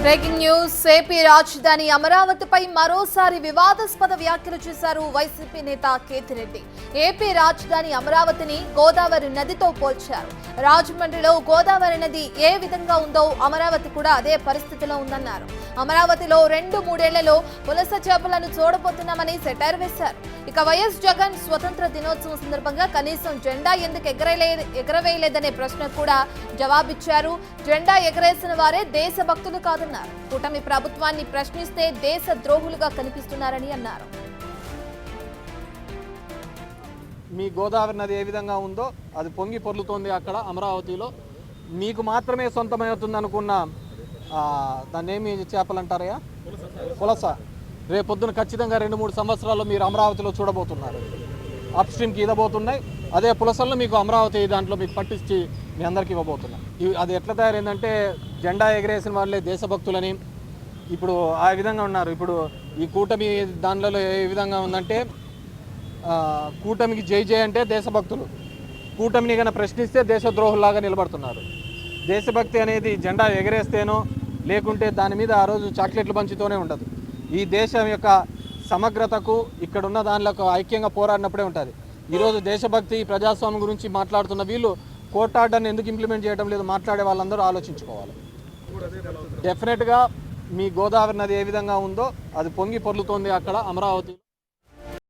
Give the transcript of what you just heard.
Breaking news AP రాజధాని అమరావతిపై మరోసారి వివాదాస్పద వ్యాఖ్యలు చేశారు వైసీపీ నేత కేతిరెడ్డి. ఏపీ రాజధాని అమరావతిని గోదావరి నదితో పోల్చారు. రాజమండ్రిలో గోదావరి నది ఏ విధంగా ఉందో అమరావతి కూడా అదే పరిస్థితిలో ఉందన్నారు. అమరావతిలో 2-3 ఏళ్లలో పులస చేపలను చూడబోతున్నామని సెటైర్ వేశారు. ఇక వైఎస్ జగన్ స్వతంత్ర దినోత్సవం సందర్భంగా కనీసం జెండా ఎందుకు ఎగరవేయలేదనే ప్రశ్నకు కూడా జవాబిచ్చారు. జెండా ఎగరేసిన వారే దేశభక్తులు కాదన్నారు. కూటమి ప్రభుత్వాన్ని ప్రశ్నిస్తే దేశ ద్రోహులుగా కనిపిస్తున్నారని అన్నారు. మీ గోదావరి నది ఏ విధంగా ఉందో అది పొంగి పొర్లుతోంది అక్కడ అమరావతిలో. మీకు మాత్రమే సొంతమవుతుంది అనుకున్న దాన్ని ఏమి చేపలు అంటారయ్యా, పులస, రేపొద్దున ఖచ్చితంగా 2-3 సంవత్సరాల్లో మీరు అమరావతిలో చూడబోతున్నారు. అప్ స్ట్రీమ్కి ఇదబోతున్నాయి. అదే పులసల్లో మీకు అమరావతి దాంట్లో మీకు పట్టించి మీ అందరికీ ఇవ్వబోతున్నాయి. అది ఎట్లా తయారైందంటే జెండా ఎగరేసిన వాళ్ళే దేశభక్తులని ఇప్పుడు ఆ విధంగా ఉన్నారు. ఇప్పుడు ఈ కూటమి దానిలో ఏ విధంగా ఉందంటే కూటమికి జై జై అంటే దేశభక్తులు, కూటమిని కన్నా ప్రశ్నిస్తే దేశద్రోహుల్లాగా నిలబడుతున్నారు. దేశభక్తి అనేది జెండా ఎగరేస్తేనో లేకుంటే దాని మీద ఆ రోజు చాక్లెట్లు పంచుతూనే ఉండదు. ఈ దేశం యొక్క సమగ్రతకు ఇక్కడున్న దానిలో ఐక్యంగా పోరాడినప్పుడే ఉంటుంది. ఈరోజు దేశభక్తి ప్రజాస్వామ్యం గురించి మాట్లాడుతున్న వీళ్ళు కోర్టార్డర్ని ఎందుకు ఇంప్లిమెంట్ చేయడం లేదు మాట్లాడే వాళ్ళందరూ ఆలోచించుకోవాలి. డెఫినెట్గా మీ గోదావరి నది ఏ విధంగా ఉందో అది పొంగి పొర్లుతోంది అక్కడ అమరావతి.